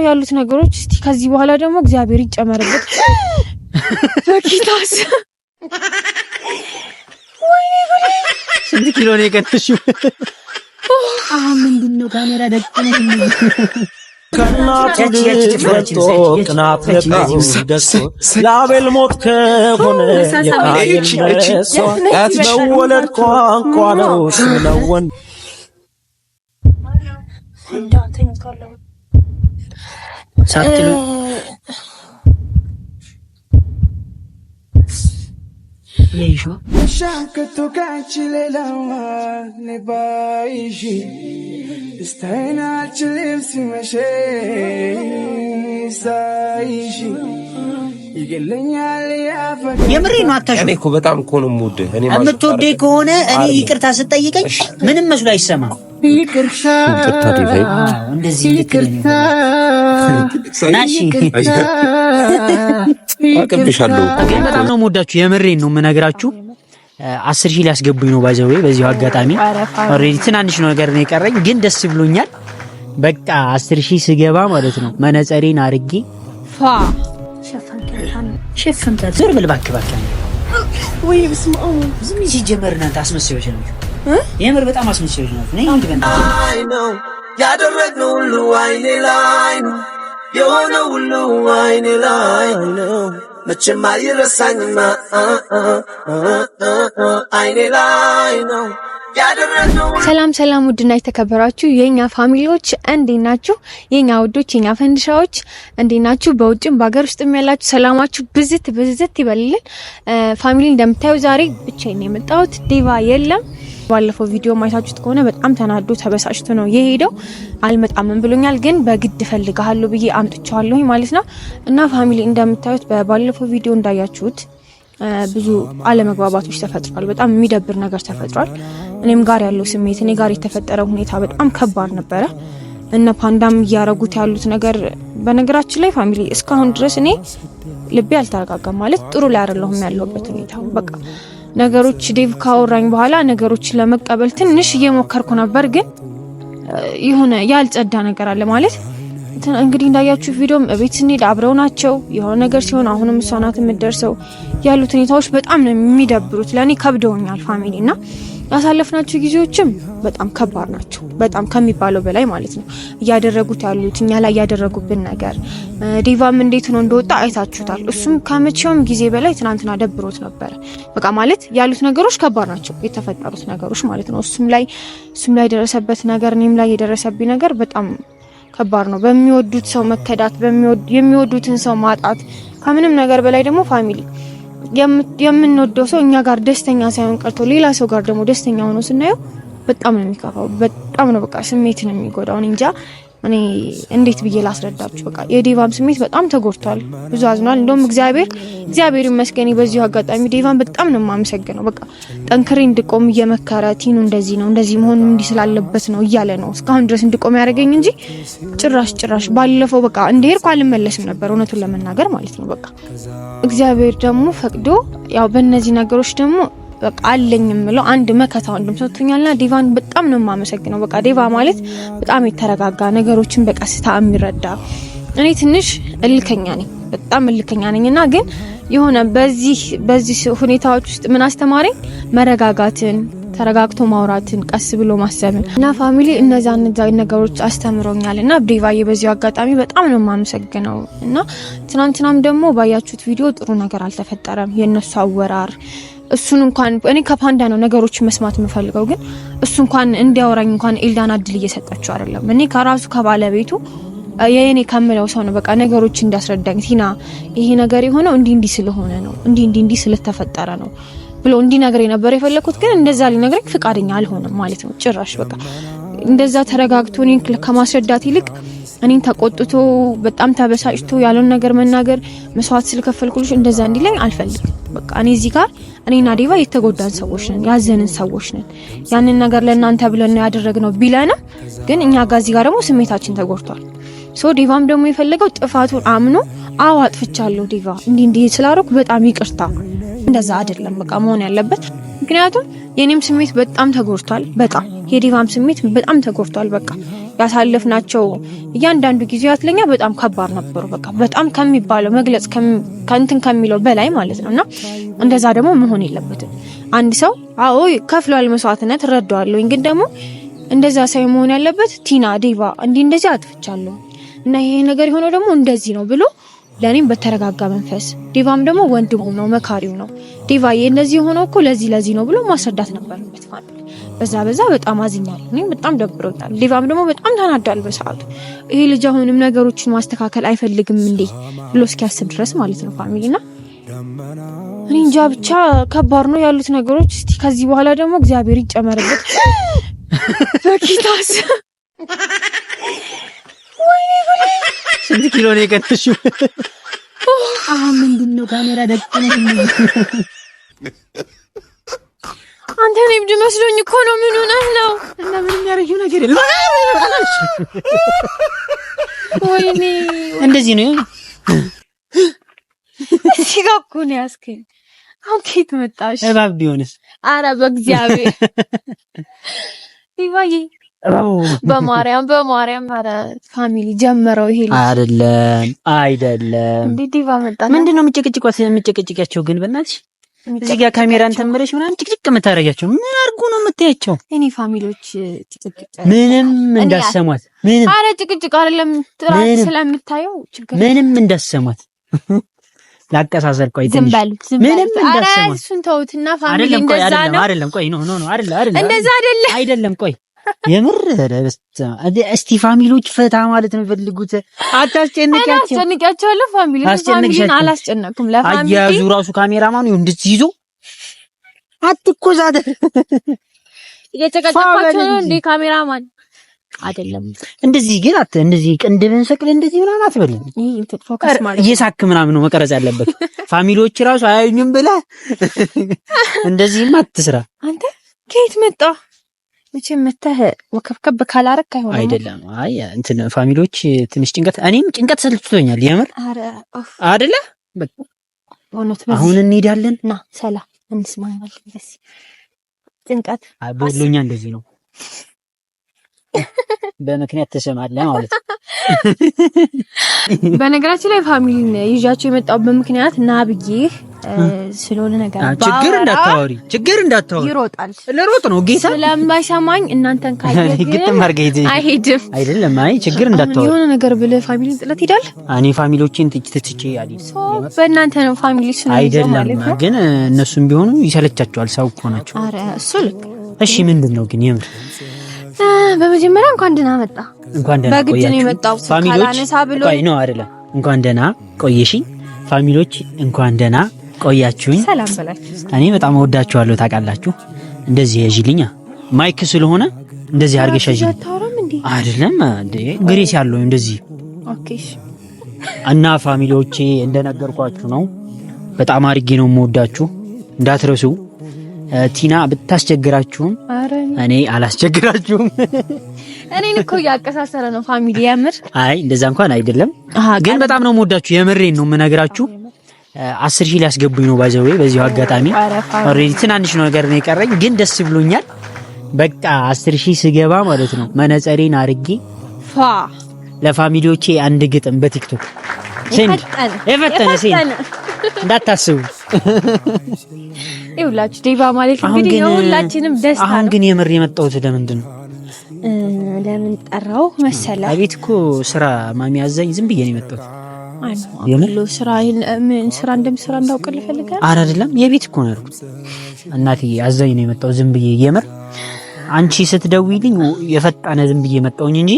ያሉት ነገሮች እስቲ ከዚህ በኋላ ደግሞ እግዚአብሔር ይጨመርበት በኪታስ ስንት ኪሎ ነው የቀነሽው? ምንድነው ካሜራ ደቅነሽ ከናቱ ቅናት ላቤል ሞት ከሆነ መወለድ ቋንቋ ነው ስለወን ሳትሉ ይይሹ ሻንከቱ ካችለላማ ነባይሺ ስታይናች ልብስ መሸ ሳይሺ ይገለኛል ያፈቀ የምሬ ነው። አታሽ እኔ እኮ በጣም እኮ ነው የምወድህ። እኔ የምትወደኝ ከሆነ እኔ ይቅርታ ስጠይቀኝ ምንም መስሎ አይሰማም። ይቅርታ እንደዚህ ይቅርታ ናሺ አቀብሻለሁ። በጣም ነው የምወዳችሁ። የምሬን ነው የምነግራችሁ። 10,000 ሊያስገቡኝ ነው ባይዘው በዚሁ አጋጣሚ ኦሬዲ ትናንሽ ነገር ነው የቀረኝ፣ ግን ደስ ብሎኛል። በቃ 10,000 ስገባ ማለት ነው መነጸሬን አርጌ ፋ ሸፈንታ ዞር ብል ባክ ወይ በስማው ዝም ሲጀመርና ታስመስዮች ነው የምር በጣም አስመስዮች ነው። ነይ እንዴ በእናትህ አይ ነው ያደረግነው ሁሉ አይኔ ላይ ነው የሆነው ሁሉ አይኔ ላይ ነው መቼም አይረሳኝማ አይኔ ላይ ነው ያደረግነው። ሰላም ውድና የተከበራችሁ የኛ ፋሚሊዎች እንዴት ናችሁ? የኛ ውዶች የኛ ፈንድሻዎች እንዴት ናችሁ? በውጭም በአገር ውስጥም ያላችሁ ሰላማችሁ ብዝት ይበልልን። ፋሚሊ እንደምታዩ ዛሬ ብቻዬን የመጣሁት ዴቫ የለም። ባለፈው ቪዲዮ ማይታችሁት ከሆነ በጣም ተናዶ ተበሳጭቶ ነው የሄደው። አልመጣም ብሎኛል፣ ግን በግድ ፈልጋለሁ ብዬ አምጥቻለሁ ማለት ነው። እና ፋሚሊ እንደምታዩት በባለፈው ቪዲዮ እንዳያችሁት ብዙ አለመግባባቶች ተፈጥሯል። በጣም የሚደብር ነገር ተፈጥሯል። እኔም ጋር ያለው ስሜት እኔ ጋር የተፈጠረው ሁኔታ በጣም ከባድ ነበረ። እነ ፓንዳም ያረጉት ያሉት ነገር በነገራችን ላይ ፋሚሊ እስካሁን ድረስ እኔ ልቤ አልተረጋጋም ማለት ጥሩ ላይ አይደለሁም ያለሁበት ሁኔታ። በቃ ነገሮች ዴቭ ካወራኝ በኋላ ነገሮችን ለመቀበል ትንሽ እየሞከርኩ ነበር፣ ግን የሆነ ያልጸዳ ነገር አለ ማለት እንግዲህ እንዳያችሁ ቪዲዮም እቤት ስንሄድ አብረው ናቸው። የሆነ ነገር ሲሆን አሁንም እሷ ናት የምትደርሰው። ያሉት ሁኔታዎች በጣም ነው የሚደብሩት፣ ለኔ ከብደውኛል ፋሚሊና ያሳለፍናቸው ጊዜዎችም በጣም ከባድ ናቸው፣ በጣም ከሚባለው በላይ ማለት ነው። እያደረጉት ያሉት እኛ ላይ ያደረጉብን ነገር ዴቫም እንዴት ነው እንደወጣ አይታችሁታል። እሱም ከመቼውም ጊዜ በላይ ትናንትና ደብሮት ነበር። በቃ ማለት ያሉት ነገሮች ከባድ ናቸው፣ የተፈጠሩት ነገሮች ማለት ነው። እሱም ላይ የደረሰበት ነገር እኔም ላይ የደረሰብኝ ነገር በጣም ከባድ ነው። በሚወዱት ሰው መከዳት፣ የሚወዱትን ሰው ማጣት፣ ከምንም ነገር በላይ ደግሞ ፋሚሊ የምንወደው ሰው እኛ ጋር ደስተኛ ሳይሆን ቀርቶ ሌላ ሰው ጋር ደግሞ ደስተኛ ሆኖ ስናየው በጣም ነው የሚከፋው። በጣም ነው በቃ ስሜትን የሚጎዳው። እንጃ እኔ እንዴት ብዬ ላስረዳችሁ። በቃ የዴቫም ስሜት በጣም ተጎድቷል፣ ብዙ አዝኗል። እንደውም እግዚአብሔር ይመስገን በዚሁ አጋጣሚ ዴቫን በጣም ነው የማመሰግነው። በቃ ጠንክሬ እንድቆም እየመከረ ቲኑ እንደዚህ መሆን እንዲህ ስላለበት ነው እያለ ነው እስካሁን ድረስ እንድቆም ያደረገኝ እንጂ ጭራሽ ባለፈው በቃ እንደሄድኩ አልመለስም ነበር እውነቱን ለመናገር ማለት ነው። በቃ እግዚአብሔር ደግሞ ፈቅዶ ያው በእነዚህ ነገሮች ደግሞ በቃ አለኝ የምለው አንድ መከታ ወንድም ሰጥቶኛልና ዴቫን በጣም ነው የማመሰግነው። በቃ ዴቫ ማለት በጣም የተረጋጋ ነገሮችን በቀስታ የሚረዳ። እኔ ትንሽ በጣም እልከኛ ነኝና ግን የሆነ በዚህ ሁኔታዎች ውስጥ ምን አስተማረኝ? መረጋጋትን፣ ተረጋግቶ ማውራትን፣ ቀስ ብሎ ማሰብን እና ፋሚሊ እነዛ ነገሮች አስተምሮኛልና ዴቫዬ በዚሁ አጋጣሚ በጣም ነው የማመሰግነው። እና ትናንትናም ደግሞ ባያችሁት ቪዲዮ ጥሩ ነገር አልተፈጠረም። የነሱ አወራር እሱን እንኳን እኔ ከፓንዳ ነው ነገሮች መስማት የምፈልገው፣ ግን እሱ እንኳን እንዲያወራኝ እንኳን ኤልዳና እድል እየሰጣችሁ አይደለም። እኔ ከራሱ ከባለቤቱ የኔ ከምለው ሰው ነው በቃ ነገሮች እንዲያስረዳኝ ቲና ይሄ ነገር የሆነው እንዲህ ስለሆነ ነው እንዲህ ስለተፈጠረ ነው ብሎ እንዲነግረኝ ነበር የፈለኩት። ግን እንደዛ ሊነግረኝ ፍቃደኛ አልሆነም ማለት ነው ጭራሽ። በቃ እንደዛ ተረጋግቶ እኔን ከማስረዳት ይልቅ እኔን ተቆጥቶ በጣም ተበሳጭቶ ያለውን ነገር መናገር መስዋዕት ስለከፈልኩልሽ እንደዛ እንዲለኝ አልፈልግም። በቃ እኔ እዚህ ጋር እኔና ዴቫ የተጎዳን ሰዎች ነን፣ ያዘንን ሰዎች ነን። ያንን ነገር ለእናንተ ብለን ነው ያደረግነው ቢለንም ግን እኛ ጋር እዚህ ጋር ደግሞ ስሜታችን ተጎድቷል። ዴቫም ደግሞ የፈለገው ጥፋቱን አምኖ አዎ አጥፍቻለሁ ዴቫ እንዲህ ስላደረኩ በጣም ይቅርታ፣ እንደዛ አይደለም በቃ መሆን ያለበት። ምክንያቱም የኔም ስሜት በጣም ተጎድቷል፣ በጣም የዴቫም ስሜት በጣም ተጎድቷል። በቃ ያሳለፍናቸው እያንዳንዱ ጊዜያት ለኛ በጣም ከባድ ነበሩ። በቃ በጣም ከሚባለው መግለጽ ከእንትን ከሚለው በላይ ማለት ነውና እንደዛ ደግሞ መሆን የለበትም። አንድ ሰው አዎ ከፍሏል መስዋዕትነት እረዳዋለሁ፣ ግን ደግሞ እንደዛ ሳይሆን መሆን ያለበት ቲና ዴቫ እንደዚህ አጥፍቻለሁ እና ይሄ ነገር የሆነው ደግሞ እንደዚህ ነው ብሎ ለኔም በተረጋጋ መንፈስ ዴቫም ደግሞ ወንድሙ ነው መካሪው ነው ዴቫ እንደዚህ የሆነው እኮ ለዚህ ነው ብሎ ማስረዳት ነበረበት ማለት በዛ በጣም አዝኛለሁ። እኔ በጣም ደብሮኛል። ዴቫም ደግሞ በጣም ተናዷል በሰዓቱ። ይሄ ልጅ አሁንም ነገሮችን ማስተካከል አይፈልግም እንዴ ብሎ እስኪያስብ ድረስ ማለት ነው ፋሚሊና እኔ እንጃ ብቻ ከባድ ነው ያሉት ነገሮች። እስቲ ከዚህ በኋላ ደግሞ እግዚአብሔር ይጨመርበት። በኪታስ ስንት ኪሎ ነው የቀነሽው? ምንድነው ካሜራ ደቅነሽ? አንተ ነው እብድ መስሎኝ እኮ ነው። ምን ሆነህ ነው? እና ምንም ያረጋው ነገር የለም። ወይኔ እንደዚህ ነው ሲጋኩ ነው ያስከኝ። አሁን ከየት መጣሽ? እባብ ቢሆንስ? አረ በእግዚአብሔር ይባዬ በማርያም አረ ፋሚሊ ጀመረው ይሄ አይደለም እንዴ ዲቫ መጣ። ምንድነው የምትጨቅጭቂያቸው ግን በእናትሽ? እዚህ ጋር ካሜራን ተመረሽ ምናምን ጭቅጭቅ የምታረጋቸው ምን አርጉ ነው የምታያቸው? እኔ ፋሚሊዎች ጭቅጭቅ ምንም እንዳሰማት ምንም አረ ጭቅጭቅ አይደለም ጥራት ስለምታየው ችግር ምንም እንዳሰማት ላቀሳሰል ቆይ ዝም በሉት ምንም እንዳሰማት አረ እሱን ተውትና ፋሚሊ እንደዛ ነው አይደለም ቆይ ነው አይደለም እንደዛ አይደለም ቆይ የምር እስቲ ፋሚሊዎች ፈታ ማለት ነው ፈልጉት። አታስጨንቂያቸው ፋሚሊን አላስጨነቅም። ለፋሚሊ አያዙ ራሱ ካሜራማኑ እንደዚህ ይዞ አትቆዛደ እየተቀጠቀጣቸው ነው እንዴ ካሜራማን አይደለም እንደዚህ ግን እንደዚህ ቅንድብን ሰቅል እንደዚህ ምናምን አትበልኝ። ፎከስ ማለት እየሳክ ምናምን ነው መቀረጽ ያለበት። ፋሚሊዎች ራሱ አያዩኝም ብለህ እንደዚህማ አትስራ። አንተ ከየት መጣ? መቼም መተህ ወከብከብ ካላረክ አይደለም። አይ እንትን ፋሚሊዎች ትንሽ እኔም ጭንቀት ሰልችቶኛል የምር አይደለ። በቃ አሁን እንሄዳለን ና ሰላም እንስማማለን። በስ ጭንቀት ቦሎኛ እንደዚህ ነው በምክንያት ተሰማለህ ማለት ነው። በነገራችን ላይ ፋሚሊን ይዣቸው የመጣሁበት ምክንያት ና ብዬ ስለሆነ ነገር ችግር እንዳታወሪ ይሮጣል። ለሮጥ ነው ጌታ ስለማይሰማኝ እናንተን ግጥም አድርገህ አይሄድም አይደለም። አይ ችግር እንዳታወሪ የሆነ ነገር ብለህ ፋሚሊን ጥለት ሄዳል። እኔ ፋሚሊዎችን ትቼ አይደል በእናንተ ነው ፋሚሊ ስለሆነ አይደለም። ግን እነሱም ቢሆኑ ይሰለቻቸዋል። ሰው እኮ ናቸው። አረ እሱ ልክ እሺ ምንድነው ግን የምር በመጀመሪያ እንኳን ደህና መጣ። እንኳን ደህና በግድ ነው የመጣው ካላነሳ ብሎ ቆይ ነው አይደለም። እንኳን ደህና ቆየሽ ፋሚሊዎች፣ እንኳን ደህና ቆያችሁኝ። ሰላም በላችሁ። እኔ በጣም እወዳችኋለሁ ታውቃላችሁ። እንደዚህ ያዥልኛ ማይክ ስለሆነ እንደዚህ አድርገሽ ያዥልኝ አይደለም እንዴ ግሬስ ያለው እንደዚህ ኦኬ። እና ፋሚሊዎቼ እንደነገርኳችሁ ነው በጣም አድርጌ ነው የምወዳችሁ እንዳትረሱ። ቲና ብታስቸግራችሁም እኔ አላስቸግራችሁም። እኔን እኮ ያቀሳሰረ ነው ፋሚሊ ያምር። አይ እንደዛ እንኳን አይደለም፣ ግን በጣም ነው የምወዳችሁ። የምሬን ነው የምነግራችሁ። 10,000 ሊያስገቡኝ ነው ባይዘው በዚሁ አጋጣሚ ኦሬዲ ትናንሽ ነገር ነው የቀረኝ፣ ግን ደስ ብሎኛል። በቃ 10,000 ስገባ ማለት ነው መነጸሬን አርጌ ለፋሚሊዎቼ አንድ ግጥም በቲክቶክ ሴንድ የፈጠነ ሴንድ እንዳታስቡ። ይውላችሁ ዴቫ ማለት እንግዲህ የሁላችንም ደስታ ነው። አሁን ግን የምር የመጣሁት ለምንድን ነው? ለምን ጠራው መሰለ? አቤት እኮ ስራ ማሚ ያዘኝ ዝም ብዬ ነው የመጣሁት። የምር ስራ እንደምሰራ እንዳውቅልህ ፈልጋለሁ። ኧረ አይደለም የቤት እኮ ነው ያልኩት። እናቴ አዘኝ ነው የመጣሁት ዝም ብዬ። የምር አንቺ ስትደውይልኝ የፈጣነ ዝም ብዬ መጣሁኝ እንጂ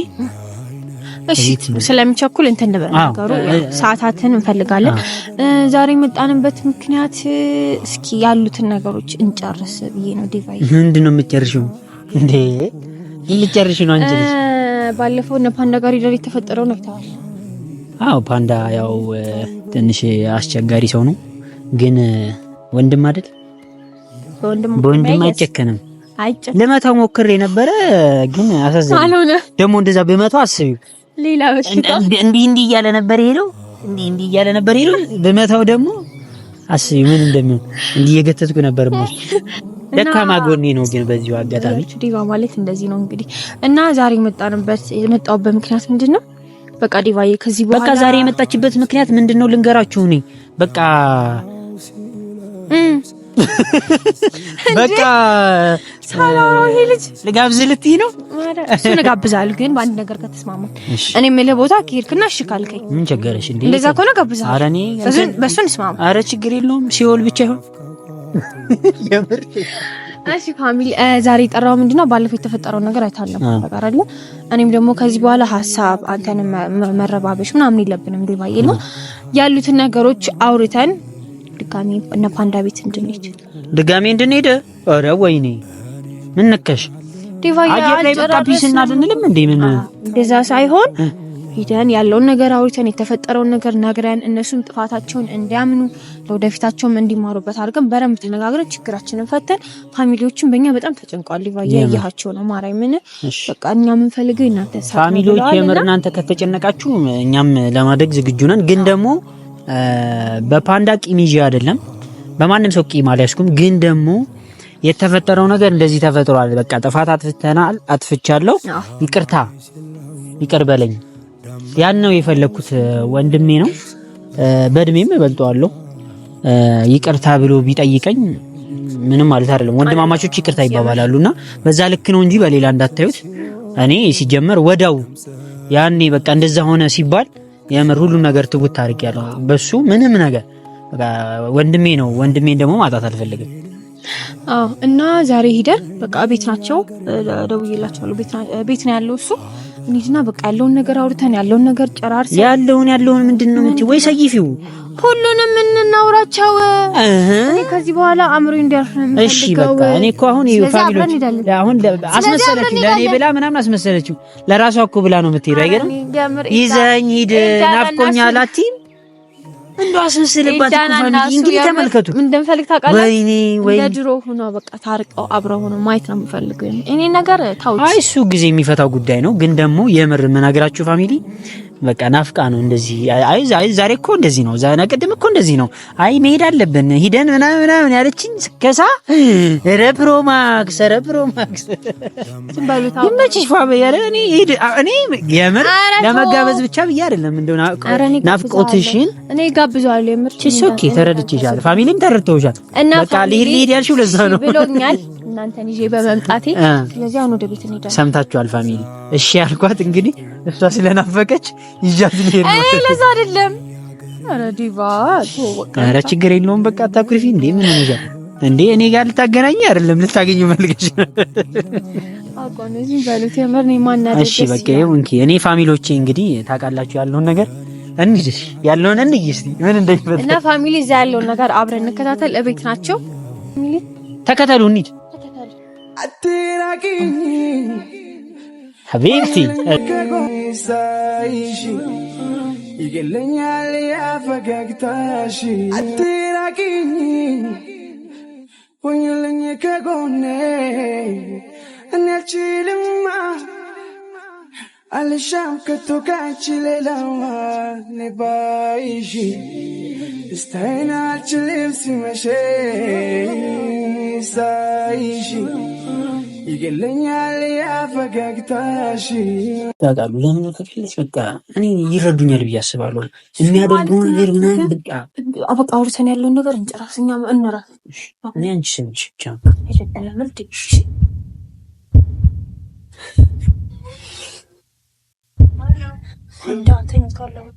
እሺ ስለምቸኩል እንትን እንደበረጋሩ ሰዓታትን እንፈልጋለን። ዛሬ መጣንበት ምክንያት እስኪ ያሉትን ነገሮች እንጨርስ ብዬ ነው። ዲቫይ ምንድነው የምትጨርሺው እንዴ? ልጨርሽ ነው አንቺ ልጅ። ባለፈው እነ ፓንዳ ጋር ይደር የተፈጠረው ነው ታውቃለህ? አዎ ፓንዳ ያው ትንሽ አስቸጋሪ ሰው ነው፣ ግን ወንድም አይደል? በወንድም አይጨከንም። ለመታው ሞክሬ ነበረ ግን አሳዘነኝ። ደግሞ እንደዛ በመታው አስቢው ሌላ በሽታ እንዲህ እያለ ነበር ሄደው እንዲህ እያለ ነበር ሄደው በመታው ደግሞ አስቢው ምን እንደሚሆን እንዲህ የገተትኩ ነበር ማለት ደካማ ጎኔ ነው ግን በዚሁ አጋጣሚ ዲቫ ማለት እንደዚህ ነው እንግዲህ እና ዛሬ የመጣሁበት ምክንያት ምንድነው? በቃ ዲቫዬ ከዚህ በኋላ በቃ ዛሬ የመጣችበት ምክንያት ምንድነው ልንገራችሁ እኔ በቃ በቃ ሰላም ይሄ ልጅ ልጋብዝልት ነው እሱ ልጋብዛለሁ ግን በአንድ ነገር ከተስማማ እኔ የምልህ ቦታ ከሄድክና እሺ ካልከኝ ምን ቸገረሽ እንዴ እንደዛ ከሆነ ጋብዛለሁ ኧረ እኔ በሱ እንስማማ ኧረ ችግር የለውም ሲኦል ብቻ ይሁን የምር እሺ ፋሚሊ ዛሬ የጠራው ምንድነው ባለፈው የተፈጠረው ነገር አይታለም ተቀራለ እኔም ደግሞ ከዚህ በኋላ ሐሳብ አንተን መረባበሽ ምናምን የለብንም ዲቫዬ ነው ያሉትን ነገሮች አውርተን ድጋሚ እና ፓንዳ ቤት እንድንሄድ ኧረ ወይኔ ምን ነከሽ ዲቫዬ አልጨረስንም እናድንልም እንዴ ምን እንደዛ ሳይሆን ሄደን ያለውን ነገር አውርተን የተፈጠረውን ነገር ነግረን እነሱም ጥፋታቸውን እንዲያምኑ ለወደፊታቸውም እንዲማሩበት አድርገን በረም ተነጋግረን ችግራችንን ፈተን ፋሚሊዎችን በእኛ በጣም ተጨንቋል ዲቫዬ ያያቸው ነው ማራይ ምን በቃ እኛ ምን ፈልገው እናንተ ፋሚሊዎች የምር እናንተ ከተጨነቃችሁ እኛም ለማድረግ ዝግጁ ነን ግን ደግሞ በፓንዳ ቂሚጂ አይደለም በማንም ሰው ቂም አልያዝኩም ግን ደግሞ የተፈጠረው ነገር እንደዚህ ተፈጥሯል በቃ ጥፋት አጥፍቻለሁ ይቅር በለኝ ያን ነው የፈለኩት ወንድሜ ነው በእድሜም እበልጠዋለሁ ይቅርታ ብሎ ቢጠይቀኝ ምንም ማለት አይደለም ወንድማማቾች ይቅርታ ይባባላሉና በዛ ልክ ነው እንጂ በሌላ እንዳታዩት እኔ ሲጀመር ወዳው ያኔ በቃ እንደዛ ሆነ ሲባል የምር ሁሉ ነገር ትውት አድርጌያለሁ በሱ ምንም ነገር በቃ ወንድሜን ደግሞ ማጣት አልፈልግም እና ዛሬ ሄደን በቃ ቤት ናቸው ደውዬላቸዋለሁ ቤት ነው ያለው እሱ እንዴና በቃ ያለውን ነገር አውርተን ያለውን ነገር ጨራርሰን ያለውን ምንድነው እንት ወይ ሰይፊው ሁሉንም እናውራቸው እኔ ከዚህ በኋላ አምሮ እንዲያርፍ እሺ በቃ እኔ እኮ አሁን ፋሚሊዎች አሁን አስመሰለችው ለኔ ብላ ምናምን አስመሰለችው ለራሷ እኮ ብላ ነው የምትሄደው አይገርም ይዘኝ ሂድ ናፍቆኛል አትይም እንደው አስመስለባት እኮ ፋሚሊ እንግዲህ ተመልከቱ ምን እንደምፈልግ ታውቃለህ ወይኔ ለድሮ ሆኖ በቃ ታርቀው አብረው ሆኖ ማየት ነው የምፈልገው እኔ ነገር ታውጭ አይ እሱ ጊዜ የሚፈታው ጉዳይ ነው ግን ደግሞ የምር መናገራችሁ ፋሚሊ በቃ ናፍቃ ነው እንደዚህ አይ ዛሬ እኮ እንደዚህ ነው ዛሬ ቀደም እኮ እንደዚህ ነው አይ መሄድ አለብን ሂደን ምናምን ያለችኝ ስከሳ ረፕሮማክስ ይመችሽ ፋሚሊ እኔ የምር ለመጋበዝ ብቻ ብዬ አይደለም እንደው ናፍቆትሽን እኔ ጋብዛለሁ የምር ኦኬ ተረድቼሻል ፋሚሊም ተረድተውሻል በቃ ልሂድ ያልሽው ለዛ ነው ብሎኛል እናንተን ይዤ በመምጣቴ ስለዚህ አሁን ወደ ቤት እንሄዳለን ሰምታችኋል ፋሚሊ እሺ ያልኳት እንግዲህ እሷ ስለናፈቀች ይጃት ልሄድ ነው ለዛ አይደለም ኧረ ዲቫ ኧረ ችግር የለውም በቃ ታኩሪፊ እንዴ ምን ነው እንዴ እኔ ጋር ልታገናኝ አይደለም ልታገኙ መልገሽ አቆነዚህ ባሉት የምር ነው ማናደስ እሺ በቃ ይሁን እኔ ፋሚሊዎቼ እንግዲህ ታውቃላችሁ ያለውን ነገር እንይሽ ያለውን እንይሽ ምን እንደሚፈጠር እና ፋሚሊ እዛ ያለውን ነገር አብረን እንከታተል እቤት ናቸው ፋሚሊ ተከተሉ እንሂድ حبيبتي ይገለኛል ያፈገግታሽ አትራቂኝ ሆኝልኝ ከጎኔ እኔ አልችልማ አልሻም ከቶ ካንቺ ሌላዋ ነባይሽ ደስታዬን አልችልም ሲመሽ ሳይሽ ይገለኛል ያፈገግታሽ ታውቃሉ ለምን ከፍለሽ በቃ እኔ ይረዱኛል ብዬ አስባለሁ የሚያደርጉ ነገር ምናምን በቃ አውርተን ያለውን ነገር እንጨራስኛ እንራ እኔ አንቺ ሰምቼ ብቻ እንዳንተኝ ካለው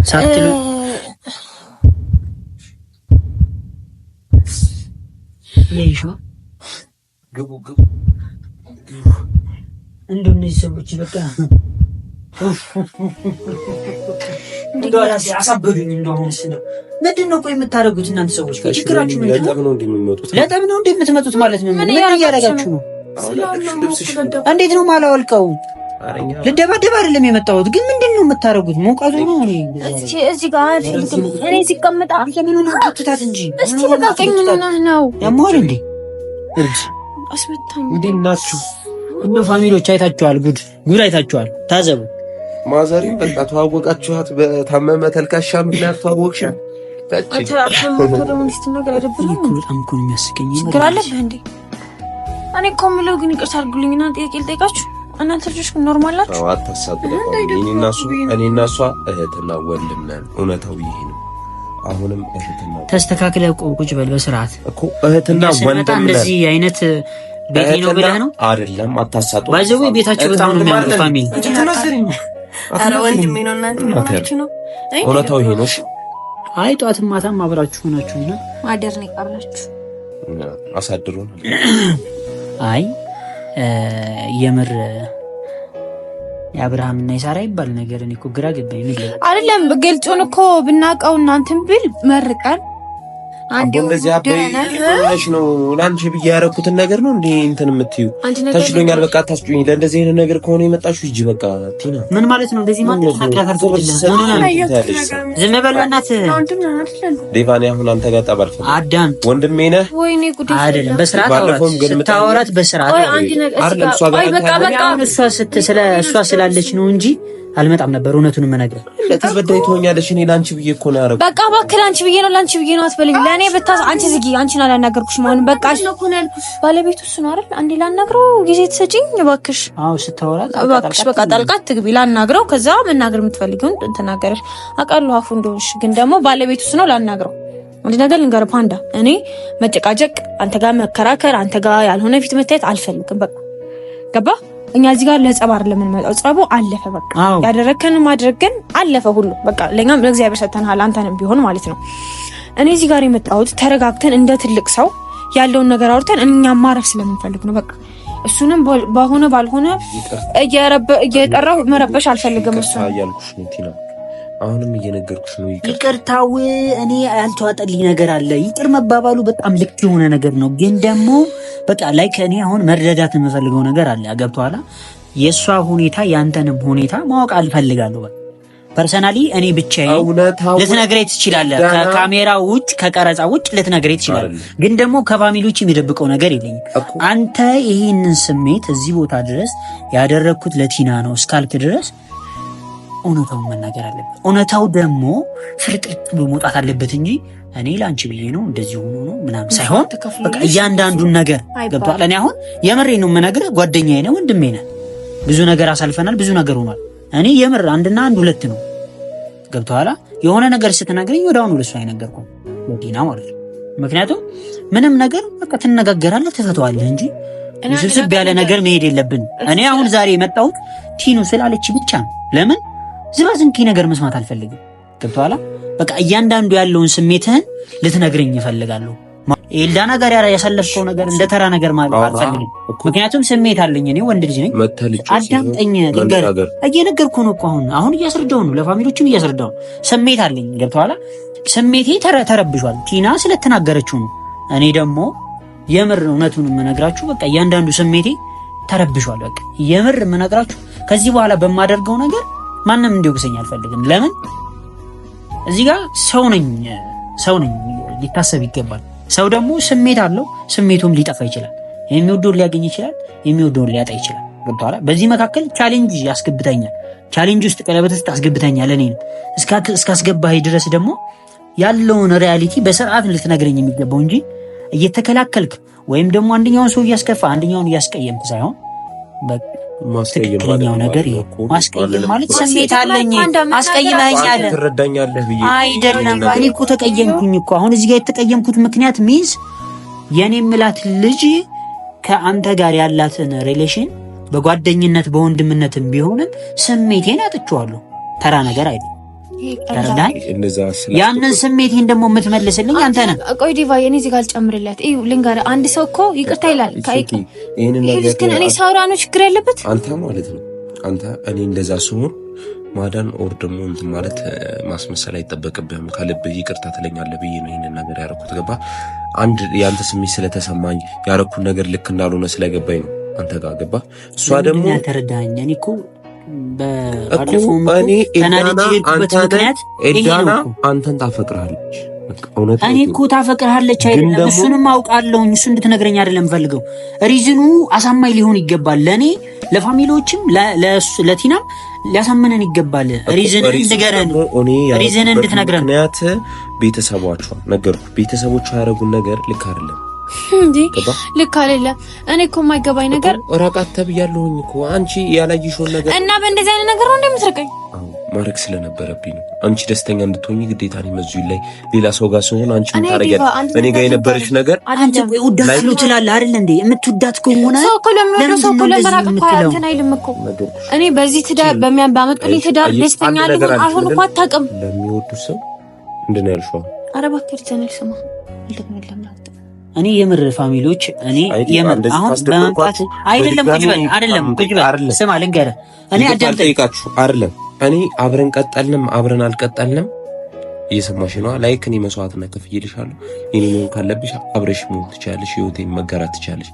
ሳትሉ ለይሹ ግቡ እንደነዚህ ሰዎች በቃ እንደራሲ አሳበዱኝ እንደሆነ ነው ምንድነው ቆይ የምታረጉት እናንተ ሰዎች ችግራችሁ ምንድነው ለጠብ ነው እንደምትመጡት ማለት ምን ያያረጋችሁ ነው እንዴት ነው ማላወልቀው ልደባደብ አይደለም የመጣሁት ግን ምንድነው የምታረጉት ሞቃቱ ነው እዚህ ጋር እኔ ሲቀመጣ ለምን ነው አትታት እንጂ እስቲ ለቀቀኝ ነው ያሟል እንዴ እርጅ አስመታኝ እንዴናችሁ እንደ ፋሚሊዎች አይታችኋል ጉድ አይታችኋል ታዘቡ ማዘሪም በቃ ተዋወቃችኋት በታመመ ተልካሻ ምክንያት ተዋወቅሻ በጣም እኮ ነው የሚያስቀኝ። ችግር አለብህ እንዴ? እኔ እኮ የምለው ግን ይቅርታ አድርጉልኝና ጥያቄ ልጠይቃችሁ። እናንተ ልጆች ኖርማል ናችሁ? አታሳብቁ። እኔና እሷ እህትና ወንድም ነን። እውነታው ይሄ ነው። አሁንም እህትና ተስተካክለ ቁጭ በል በስርዓት እኮ እህትና ወንድም እንደዚህ አይነት ቤቴ ነው ብለህ ነው አይደለም? አታሳጡ። ባይዘው ቤታችሁ በጣም ነው የሚያምር ፋሚሊ። አረ ወንድሜ ነው እናንተ ሆናችሁ ነው። እውነታው ይሄ ነው። አይ ጧትም ማታም አብራችሁ ሆናችሁና ማደር ነው ይቀርላችሁ አሳድሩን። አይ የምር የአብርሃም እና የሳራ ይባል ነገር እኔ እኮ ግራ ገባኝ። አይደለም ገልጾን እኮ ብናቀው እናንተም ብል መርቀን አንዴ እንደዚህ አበይሽ ነው ላንቺ ብዬ ያረኩትን ነገር ነው እንዴ እንትን የምትዩ ተችሎኛል። በቃ አታስጩኝ። ለእንደዚህ አይነት ነገር ከሆነ የመጣሽው እጂ በቃ ቲና ምን ማለት ነው? እንደዚህ ማለት ዝም በል በእናትህ ዴቫኔ። አሁን አንተ ጋር ጠባልፈ አዳም ወንድሜ ነህ ወይኔ ጉዴ አይደለም። በስርዓት ታወራት በስርዓት እሷ ስላለች ነው እንጂ አልመጣም ነበር። እውነቱን መነግረህ ለተበዳይ ትሆኛለሽ። እኔ ላንቺ ብዬ እኮ ነው ያረኩት። በቃ እባክህ ላንቺ ብዬ ነው አትበለኝ። ለኔ ብታስ አንቺ ዝጊ። አንቺን አላናገርኩሽ ማለት በቃ ባለቤቱ እሱ ነው አይደል? አንዴ ላናግረው ጊዜ ትሰጪኝ እባክሽ። አዎ ስታወራት እባክሽ በቃ ጣልቃት ትግቢ። ላናግረው ከዛ መናገር የምትፈልጊውን ተናገረሽ። አውቃለሁ አፉ እንደሆንሽ፣ ግን ደግሞ ባለቤቱ እሱ ነው። ላናግረው አንድ ነገር ልንገርህ ፓንዳ፣ እኔ መጨቃጨቅ፣ አንተ ጋር መከራከር፣ አንተ ጋር ያልሆነ ፊት መታየት አልፈልግም። በቃ ገባ? እኛ እዚህ ጋር ለጸባር ለምንመጣው ጸቡ አለፈ። በቃ ያደረከን ማድረግ ግን አለፈ ሁሉ በቃ ለኛም ለእግዚአብሔር ሰተናል። አንተንም ቢሆን ማለት ነው። እኔ እዚህ ጋር የመጣሁት ተረጋግተን እንደ ትልቅ ሰው ያለውን ነገር አውርተን እኛም ማረፍ ስለምንፈልግ ነው። በቃ እሱንም ባሆነ ባልሆነ እየጠራው መረበሽ አልፈልግም። እሱ ያልኩሽ ነው ቲና፣ አሁንም እየነገርኩሽ ነው። ይቅርታው እኔ ያልተዋጠልኝ ነገር አለ። ይቅር መባባሉ በጣም ልክ የሆነ ነገር ነው፣ ግን ደግሞ በቃ ላይ ከኔ አሁን መረዳት የምፈልገው ነገር አለ። ገብቶሃል? የሷ ሁኔታ ያንተንም ሁኔታ ማወቅ አልፈልጋለሁ። ፐርሰናሊ እኔ ብቻዬን ልትነግረኝ ትችላለህ። ከካሜራ ውጭ ከቀረጻ ውጭ ልትነግረኝ ትችላለህ፣ ግን ደግሞ ከፋሚሊዎች የሚደብቀው ነገር የለኝም። አንተ ይሄንን ስሜት እዚህ ቦታ ድረስ ያደረኩት ለቲና ነው እስካልክ ድረስ እውነታውን መናገር አለበት። እውነታው ደግሞ ፍርጥርጥ ብሎ መውጣት አለበት እንጂ እኔ ላንቺ ብዬ ነው እንደዚህ ሆኖ ነው ምናምን ሳይሆን በቃ እያንዳንዱን ነገር ገብቷል። እኔ አሁን የምሬን ነው የምነግርህ፣ ጓደኛዬ ነው፣ ወንድሜ ነህ። ብዙ ነገር አሳልፈናል፣ ብዙ ነገር ሆኗል። እኔ የምር አንድና አንድ ሁለት ነው። ገብቶሃል? የሆነ ነገር ስትነግረኝ ወደ አሁኑ ለሷ አይነገርኩም ለዲና ማለት ነው። ምክንያቱም ምንም ነገር በቃ ትነጋገራለህ፣ ትፈተዋለህ እንጂ ስብስብ ያለ ነገር መሄድ የለብን። እኔ አሁን ዛሬ የመጣሁት ቲኑ ስላለች ብቻ ነው። ለምን ዝባዝንኪ ነገር መስማት አልፈልግም። ገብቶሃል? በቃ እያንዳንዱ ያለውን ስሜትህን ልትነግረኝ እፈልጋለሁ። ኤልዳና ጋር ያሳለፍከው ነገር እንደ ተራ ነገር ማለት አልፈልግም። ምክንያቱም ስሜት አለኝ፣ እኔ ወንድ ልጅ ነኝ። አዳምጠኝ፣ እየነገርኩህ ነው እኮ አሁን እያስረዳሁ ነው፣ ለፋሚሊዎችም እያስረዳሁ ነው። ስሜት አለኝ። ገብቶሃል? ስሜቴ ተረብሿል ቲና ስለተናገረችው ነው። እኔ ደግሞ የምር እውነቱን የምነግራችሁ በቃ እያንዳንዱ ስሜቴ ተረብሿል። በቃ የምር የምነግራችሁ ከዚህ በኋላ በማደርገው ነገር ማንም እንዲወቅሰኝ አልፈልግም። ለምን እዚህ ጋር ሰው ነኝ ሊታሰብ ይገባል። ሰው ደግሞ ስሜት አለው፣ ስሜቱም ሊጠፋ ይችላል። የሚወደውን ሊያገኝ ይችላል፣ የሚወደውን ሊያጣ ይችላል። ገብቶሃል? በዚህ መካከል ቻሌንጅ ያስገብተኛል። ቻሌንጅ ውስጥ ቀለበት ውስጥ አስገብተኛል። እኔ እስካስገባህ ድረስ ደግሞ ያለውን ሪያሊቲ በስርዓት ልትነግረኝ የሚገባው እንጂ እየተከላከልክ ወይም ደግሞ አንደኛውን ሰው እያስከፋ አንደኛውን እያስቀየምክ ሳይሆን ትክክለኛው ነገር ማስቀየም ማለት ስሜት አለኝ አስቀይመኛል ትረዳኛለህ ብዬ አይደለም። እኔ እኮ ተቀየምኩኝ እኮ አሁን እዚህ ጋር የተቀየምኩት ምክንያት ሚንስ የኔ ምላት ልጅ ከአንተ ጋር ያላትን ሪሌሽን በጓደኝነት በወንድምነትም ቢሆንም ስሜቴን አጥቼዋለሁ። ተራ ነገር አይደለም። ያንን ስሜቴን ደግሞ የምትመልስልኝ አንተ ነህ። ቆይ ዲቫ የኔ እዚህ ጋር ልጨምርላት። እዩ ልንገርህ፣ አንድ ሰው እኮ ይቅርታ ይላል። ግን እኔ ሳውራ ነው ችግር ያለበት አንተ ማለት ነው። አንተ እኔ እንደዛ ስሆን ማዳን ኦር ደግሞ እንትን ማለት ማስመሰል አይጠበቅብህም። ከልብህ ይቅርታ ትለኛለህ ብዬ ነው ይሄንን ነገር ያደረኩት። ገባ? አንድ ያንተ ስሜት ስለተሰማኝ ያደረኩት ነገር ልክ እንዳልሆነ ስለገባኝ ነው አንተ ጋር ገባ። እሷ ደግሞ ተረዳኸኝ። እኔ እኮ ኤልዳና አንተን ታፈቅራለች። እኔ እኮ ታፈቅርሃለች አይደለም እሱንም አውቃለሁኝ እሱ እንድትነግረኝ አይደለም ፈልገው ሪዝኑ አሳማኝ ሊሆን ይገባል ለኔ ለፋሚሊዎችም ለቲናም ሊያሳመነን ይገባል ሪዝን እንድገረን ሪዝን እንድትነግረን ምክንያት ቤተሰቦቿ ነገርኩ ቤተሰቦቿ ያደረጉን ነገር ልክ አይደለም እንዴ ልክ አይደለም እኔ እኮ የማይገባኝ ነገር ራቃት ተብያለሁኝ እኮ አንቺ ያላየሽውን ነገር እና በእንደዚህ አይነት ነገር ነው እንደምትርቀኝ ማረክ ስለነበረብኝ ነው አንቺ ደስተኛ እንድትሆኚ ግዴታ ነው መዝዩ ላይ ሌላ ሰው ጋር ሲሆን አንቺ ምን ታረጋለሽ እኔ ጋር የነበረሽ ነገር አንቺ ወዳት ትላለህ አይደል እንዴ የምትወዳት ከሆነ ሰው እኮ ለምንድነው ሰው እኮ ለመራቅ እኮ አንተን አይልም እኮ እኔ በዚህ ትዳር በሚያባመጡልኝ ትዳር ደስተኛ ልሁን አሁን እኮ አታውቅም ለሚወዱ ሰው እንደነ ያልሽው ኧረ እባክህ ቻናል ስማ እንደምንለም እኔ የምር ፋሚሊዎች እኔ የምር አሁን በመምጣት አይደለም ቁጭ በል አይደለም ቁጭ በል ስማ ልንገርህ እኔ አዳምጠይቃችሁ አይደለም እኔ አብረን ቀጠልንም አብረን አልቀጠልንም እየሰማሽ ነው ላይክ እኔ መስዋዕትነት ከፍዬልሻለሁ የኔን ካለብሽ አብረሽ ሞት ትቻለሽ ህይወቴን መጋራት ትቻለሽ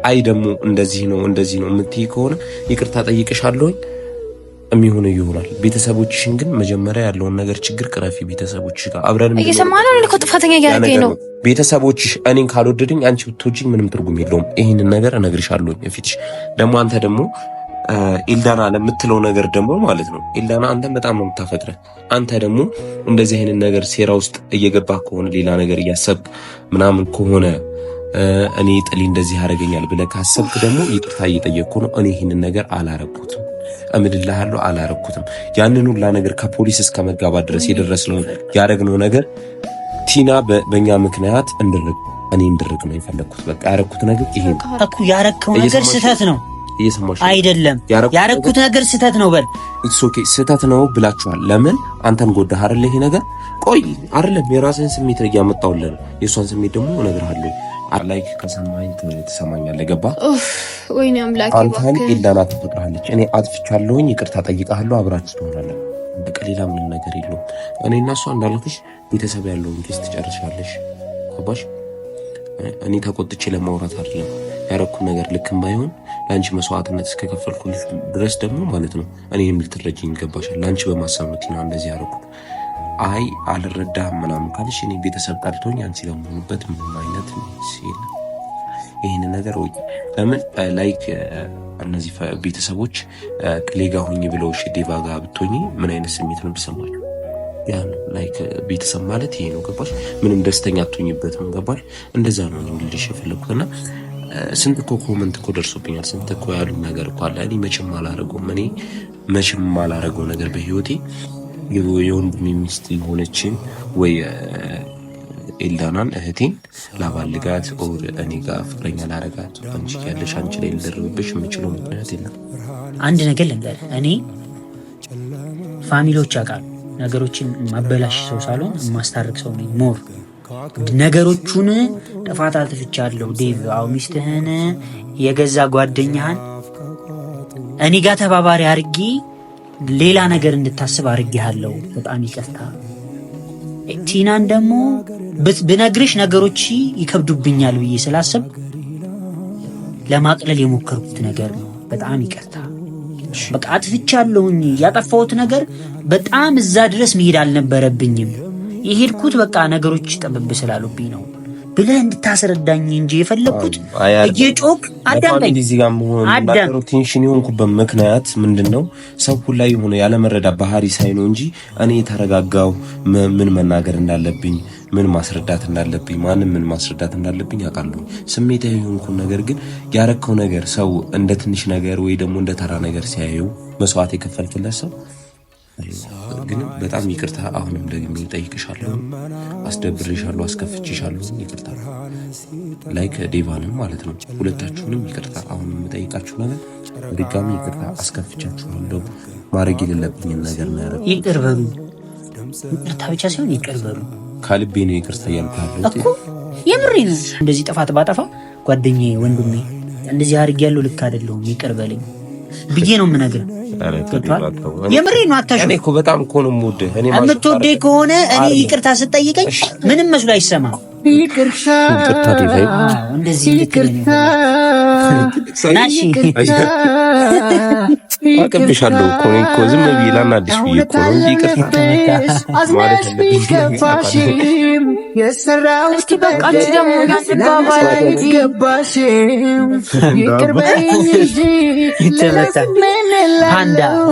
አይ ደግሞ እንደዚህ ነው የምትይ ከሆነ ይቅርታ ጠይቅሻለሁኝ የሚሆነው ይሆናል ቤተሰቦችሽን ግን መጀመሪያ ያለውን ነገር ችግር ቅረፊ ቤተሰቦችሽ ጋር አብረን እየሰማህ ነው እኮ ጥፋተኛ ያደረገኝ ነው ቤተሰቦችሽ እኔን ካልወደድኝ አንቺ ብትወጂኝ ምንም ትርጉም የለውም ይሄንን ነገር እነግርሻለሁ እፊትሽ ደግሞ አንተ ደግሞ ኢልዳና ለምትለው ነገር ደግሞ ማለት ነው ኢልዳና አንተ በጣም ነው የምታፈቅረህ አንተ ደግሞ እንደዚህ አይነት ነገር ሴራ ውስጥ እየገባህ ከሆነ ሌላ ነገር እያሰብክ ምናምን ከሆነ እኔ ጥሊ እንደዚህ ያደርገኛል ብለህ ካሰብክ ደግሞ ይቅርታ እየጠየቅኩ ነው እኔ ይሄንን ነገር አላረኩትም እምልልሃለሁ አላረኩትም ያንን ሁላ ነገር ከፖሊስ እስከ መጋባት ድረስ የደረስነው ያደረግነው ነገር ቲና በእኛ ምክንያት እኔ እንድርግ ነው የፈለኩት በቃ ያረኩት ነገር ይሄ እኮ ያረከው ነገር ስህተት ነው አይደለም ያረኩት ነገር ስህተት ነው በል ኢትስ ኦኬ ስህተት ነው ብላችኋል ለምን አንተን ጎዳህ አይደል ይሄ ነገር ቆይ አይደለም የራስህን ስሜት ያመጣውልህ የሷን ስሜት ደግሞ እነግርሃለሁ ላይክ ከሰማኝ ትሰማኛለህ ገባ ወይኔ አምላኬ አንተን ኢላና ትፈቅራለች እኔ አጥፍቻለሁኝ ይቅርታ ጠይቃለሁ አብራችሁ ትሆናለህ በቃ ሌላ ምንም ነገር የለውም እኔና እሷ እንዳልኩሽ ቤተሰብ ያለውን ኬስ ትጨርሻለሽ ገባሽ እኔ ተቆጥቼ ለማውራት አይደለም ያረኩ ነገር ልክም ባይሆን ላንቺ መስዋዕትነት እስከከፈልኩልሽ ድረስ ደግሞ ማለት ነው እኔንም ልትረጂኝ ይገባሻል ላንቺ በማሰብ ነው ቲና እንደዚህ ያረኩት አይ አልረዳህም ምናምን ካልሽ እኔ ቤተሰብ ጠልቶኝ አንቺ ጋር የምሆንበት ምንም አይነት ሲል ይሄን ነገር ወይ ለምን ላይክ እነዚህ ቤተሰቦች ቅሌጋ ሆኝ ብለው ዴቫ ጋር ብትሆኚ ምን አይነት ስሜት ነው የሚሰማችሁ ያን ላይክ ቤተሰብ ማለት ይሄ ነው ገባሽ ምንም ደስተኛ አትሆኝበትም ገባሽ እንደዛ ነው እንግሊሽ የፈለኩትና ስንት እኮ ኮመንት እኮ ደርሶብኛል ስንት እኮ ያሉ ነገር እኮ አለ እኔ መቼም አላረገው ነገር በህይወቴ የወንድሜ ሚስት የሆነችን ወይ ኤልዳናን እህቴን ላባልጋት ኦር እኔ ጋር ፍቅረኛ ላረጋት አንቺ ያለሽ አንቺ ላይ ልደርብብሽ የምችለው ምክንያት የለም አንድ ነገር ልንገርህ እኔ ፋሚሊዎች ያውቃሉ ነገሮችን ማበላሽ ሰው ሳልሆን ማስታረቅ ሰው ነኝ ሞር ነገሮቹን ጥፋት አጥፍቻለሁ ዴቭ አው ሚስትህን የገዛ ጓደኛህን እኔ ጋር ተባባሪ አርጊ ሌላ ነገር እንድታስብ አርጊያለሁ በጣም ይቅርታ ቲናን ደግሞ ብነግርሽ ነገሮች ይከብዱብኛል ብዬ ስላሰብ ለማቅለል የሞከርኩት ነገር ነው በጣም ይቅርታ በቃ አጥፍቻለሁኝ ያጠፋሁት ነገር በጣም እዛ ድረስ መሄድ አልነበረብኝም የሄድኩት በቃ ነገሮች ጠበብ ስላሉብኝ ነው ብለህ እንድታስረዳኝ እንጂ የፈለኩት እየጮክ አዳምጠኝ እዚህ ጋር መሆን እንዳለው ቴንሽን የሆንኩበት ምክንያት ምንድነው ሰው ሁሉ ላይ ሆነ ያለ መረዳ ባህሪ ሳይኖር እንጂ እኔ ተረጋጋው ምን መናገር እንዳለብኝ ምን ማስረዳት እንዳለብኝ ማንም ምን ማስረዳት እንዳለብኝ አውቃለሁ ስሜታዊ የሆንኩ ነገር ግን ያረከው ነገር ሰው እንደ ትንሽ ነገር ወይ ደግሞ እንደ ተራ ነገር ሲያየው መስዋዕት የከፈልክለት ሰው ግን በጣም ይቅርታ አሁንም ደግሜ ጠይቅሻለሁ አስደብሬሻለሁ አስከፍቼሻለሁ ይቅርታ ላይክ ዴቫንም ማለት ነው ሁለታችሁንም ይቅርታ አሁንም የምጠይቃችሁ ነገር ድጋሚ ይቅርታ አስከፍቻችኋለሁ ማድረግ የሌለብኝ ነገር ነው ያረኩት ይቅር በሉ ይቅርታ ብቻ ሳይሆን ይቅር በሉ ከልቤ ነው ይቅርታ ያልኩት እኮ የምሬን እንደዚህ ጥፋት ባጠፋ ጓደኛዬ ወንድሜ እንደዚህ አድርጌያለሁ ልክ አይደለሁም ይቅር በለኝ ብዬ ነው የምነግርህ የምሬን ነው አታሽ እኔ እኮ በጣም እኮ ነው የምወድህ እኔ የምትወደኝ ከሆነ እኔ ይቅርታ ስጠይቀኝ ምንም መስሎ አይሰማም ይቅርታ እንደዚህ ይቅርታ ናሺ አቀብሻለሁ እኮ ዝም ብዬ ላናድሽ ብዬ እኮ ነው እንጂ ይቅርታ ማለት አለብኝ። እስቲ በቃ ደግሞ ያንባባል ይገባሽም ይቅር በይኝ እንጂ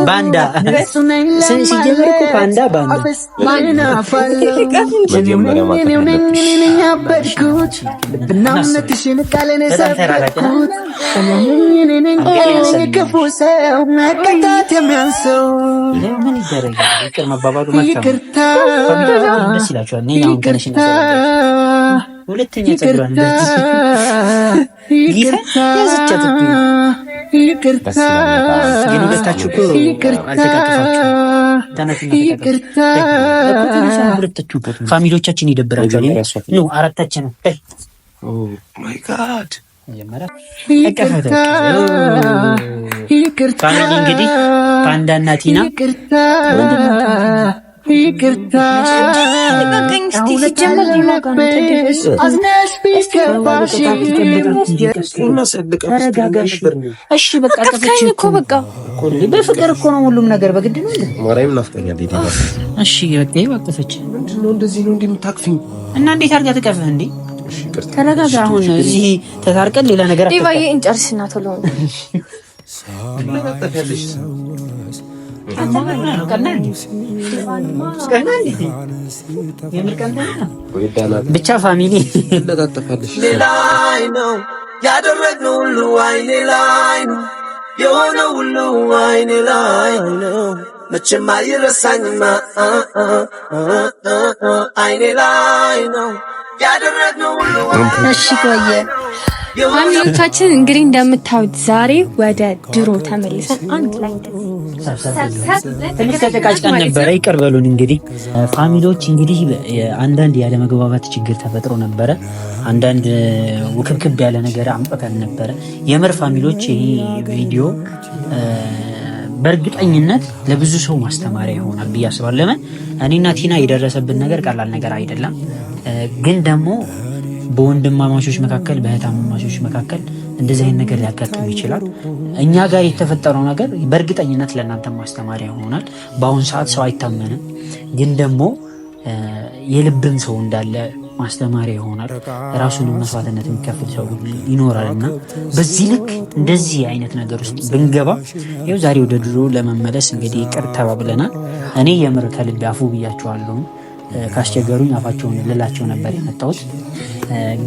ባንዳ ሲጀምር እኮ ባንዳ መቀጣት የሚያንሰው ይቅር መባባሉ ይቅርታ ደስ ይላችኋል። ሁለተኛ ጸጉሯን ፋሚሊዎቻችን ይደብራቸዋል። ኑ አራታችን ማይ ጋድ ፋሚሊ እንግዲህ ፓንዳና ቲና ይቅርታ እሺ በቃ ቀፈች እኮ በቃ በፍቅር እኮ ነው ሁሉም ነገር በግድ ነው እንዴ? ማርያም ናፍቀኛል። እሺ በቃ ይወቀፈች ምንድነው እንደዚህ ነው እንደምታቅፊኝ እና እንዴት አድርጋ ትቀፍህ እንዴ? ተረጋጋ። አሁን እዚህ ተታርቀን ሌላ ነገር ዲቫዬ እንጨርስና ቶሎ ብቻ ፋሚሊ ላይ ነው ያደረግነው ሁሉ አይኔ ላይ ነው የሆነው ሁሉ አይኔ ላይ ነው መቼም አይረሳኝማ አይኔ ላይ ነው ያደረግነው ሁሉ እሺ ቆየ ፋሚሊዎቻችን እንግዲህ እንደምታዩት ዛሬ ወደ ድሮ ተመልሰን አንድ ላይ ትንሽ ተጨቃጭቀን ነበረ። ይቅር በሉን። እንግዲህ ፋሚሊዎች እንግዲህ አንዳንድ ያለ መግባባት ችግር ተፈጥሮ ነበረ። አንዳንድ ውክብክብ ያለ ነገር አምጥተን ነበረ። የምር ፋሚሊዎች ይሄ ቪዲዮ በእርግጠኝነት ለብዙ ሰው ማስተማሪያ ይሆናል ብዬ አስባለሁ። ለምን እኔና ቲና የደረሰብን ነገር ቀላል ነገር አይደለም። ግን ደግሞ በወንድማማቾች መካከል በእህታማቾች መካከል እንደዚህ አይነት ነገር ሊያጋጥም ይችላል። እኛ ጋር የተፈጠረው ነገር በእርግጠኝነት ለእናንተ ማስተማሪያ ይሆናል። በአሁን ሰዓት ሰው አይታመንም፣ ግን ደግሞ የልብም ሰው እንዳለ ማስተማሪያ ይሆናል። ራሱን መስዋዕትነት የሚከፍል ሰው ይኖራል እና በዚህ ልክ እንደዚህ አይነት ነገር ውስጥ ብንገባ ይኸው ዛሬ ወደ ድሮ ለመመለስ እንግዲህ ይቅር ተባብለናል። እኔ የምር ከልቤ አፉ ብያቸዋለሁ። ካስቸገሩኝ አፋቸውን ልላቸው ነበር የመጣሁት፣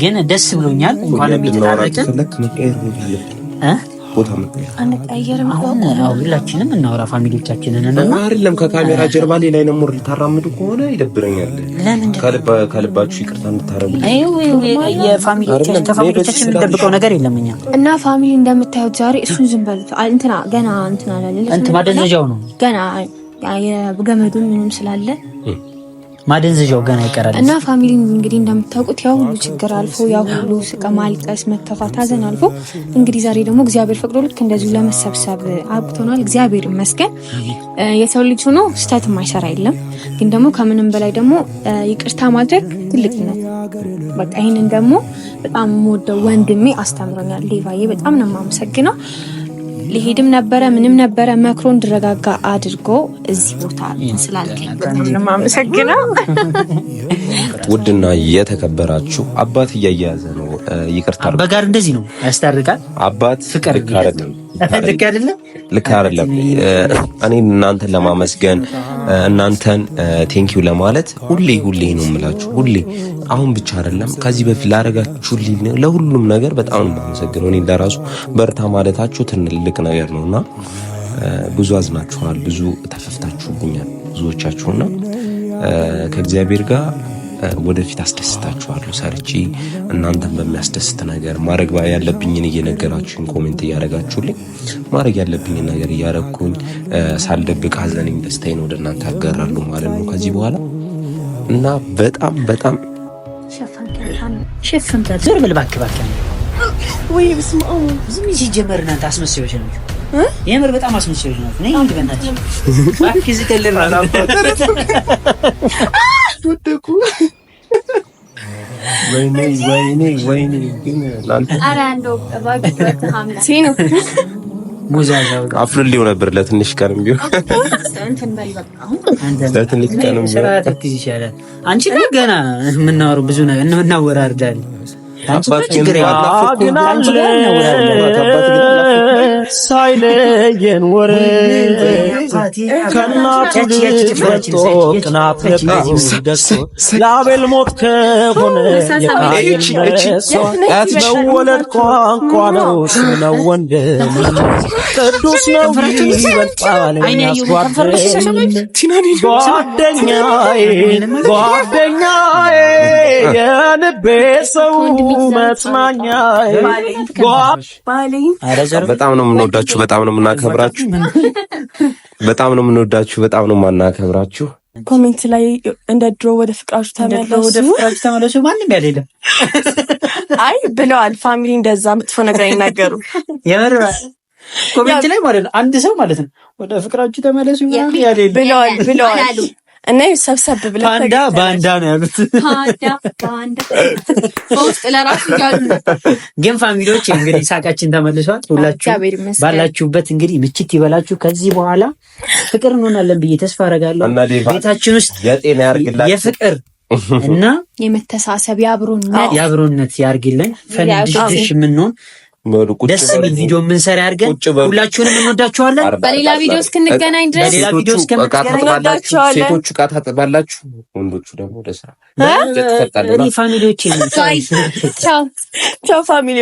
ግን ደስ ብሎኛል። እንኳን እየተታረቅን ሁላችንም እናውራ ፋሚሊዎቻችንን እና አይደለም ከካሜራ ጀርባ ሌላ ነበር ልታራምዱ ከሆነ ይደብረኛል። ከልባችሁ ይቅርታ እንድታረጉ የፋሚሊዎቻችን የምንደብቀው ነገር የለም እኛ እና ፋሚሊ እንደምታዩት ዛሬ እሱን ዝም በሉት። እንትና ገና እንትና አላለልኝ ማደንዘዣው ነው ገና የገመዱን ምንም ስላለ ማደንዘዣው ገና ይቀራል እና ፋሚሊ እንግዲህ እንደምታውቁት ያው ሁሉ ችግር አልፎ ያው ሁሉ ስቃ ማልቀስ መከፋት ሀዘን አልፎ እንግዲህ ዛሬ ደግሞ እግዚአብሔር ፈቅዶ ልክ እንደዚሁ ለመሰብሰብ አብቅቶናል። እግዚአብሔር ይመስገን። የሰው ልጅ ሆኖ ስህተት የማይሰራ የለም። ግን ደግሞ ከምንም በላይ ደግሞ ይቅርታ ማድረግ ትልቅ ነው። በቃ ይሄንን ደግሞ በጣም የምወደው ወንድሜ አስተምሮኛል። ሌቫዬ በጣም ነው የማመሰግነው። ሊሄድም ነበረ ምንም ነበረ መክሮ እንድረጋጋ አድርጎ እዚህ ቦታ ስላልከኝ በጣም ነው የማመሰግነው። ውድና የተከበራችሁ አባት እያያዘ ነው። ይቅርታ በጋር እንደዚህ ነው ያስታርቃል። አባት ፍቅር ልክ አይደለም። እኔ እናንተን ለማመስገን እናንተን ቴንኪዩ ለማለት ሁሌ ነው የምላችሁ። ሁሌ አሁን ብቻ አይደለም ከዚህ በፊት ላደረጋችሁልኝ ለሁሉም ነገር በጣም ነው የማመሰግነው። እኔ ለራሱ በርታ ማለታችሁ ትልቅ ነገር ነውና ብዙ አዝናችኋል፣ ብዙ ተከፍታችሁብኛል ብዙዎቻችሁና ከእግዚአብሔር ጋር ወደፊት አስደስታችኋለሁ። ሰርቼ እናንተን በሚያስደስት ነገር ማድረግ ያለብኝን እየነገራችሁኝ ኮሜንት እያደረጋችሁልኝ ማድረግ ያለብኝን ነገር እያደረኩኝ ሳልደብቅ ሀዘኔን ደስታዬን ወደ እናንተ አጋራለሁ ማለት ነው ከዚህ በኋላ እና በጣም ሸፈንታ ዞር ብል እባክህ ወይ በስመ አብ ዝም ሲጀመር እናንተ አስመስዮች ነው የምር በጣም አስመስዮች ነው። ነይ እንግዲህ በእናትህ እባክህ ዝቀልራ ወደኩ ወይኔ ግን ላንተ አራ እንደው እባክህ ሲኑ ሙዛዛው አፍልልኝ ነበር ለትንሽ ቀንም ቢሆን ለትንሽ ቀንም ቢሆን ተክዝ ይሻላል። አንቺ ገና የምናወራው ብዙ ነገር እናወራርዳለን። ሳይለየን ወሬ ከእናቱ ልጅ በልጦ ቅናት ደስ ለአቤል ሞት ከሆነ የቃየል መወለድ ቋንቋ ነው ነው ወንድም ቅዱስ ነው ይበልጣል ጓደኛዬ የልቤ ሰው መጽናኛዬ በጣም ነው የምንወዳችሁ፣ በጣም ነው የምናከብራችሁ፣ በጣም ነው የምንወዳችሁ፣ በጣም ነው የማናከብራችሁ። ኮሜንት ላይ እንደ ድሮ ወደ ፍቅራችሁ ተመለሱ ማንም ያልሄደም አይ ብለዋል። ፋሚሊ እንደዛ መጥፎ ነገር አይናገሩ። የምር ኮሜንት ላይ ማለት ነው አንድ ሰው ማለት ነው ወደ ፍቅራችሁ ተመለሱ ያልሄደ ብለዋል። እና ሰብሰብ ብለ ባንዳ ነው ያሉት። ሶስት ለራሱ ያሉ ግን ፋሚሊዎች እንግዲህ ሳቃችን ተመልሷል። ሁላችሁ ባላችሁበት እንግዲህ ምችት ይበላችሁ። ከዚህ በኋላ ፍቅር እንሆናለን ብዬ ተስፋ አደርጋለሁ። ቤታችን ውስጥ የጤና ያርግላችሁ፣ የፍቅር እና የመተሳሰብ የአብሮነት ያርግልን። ፈንድሽ የምንሆን ደስ የሚል ቪዲዮ የምንሰራ ያድርገን። ሁላችሁንም እንወዳችኋለን። በሌላ ቪዲዮ እስክንገናኝ ድረስ ሴቶቹ ዕቃ ታጥባላችሁ፣ ወንዶቹ ደግሞ ወደ ስራ። ፋሚሊዎች ቻው ፋሚሊ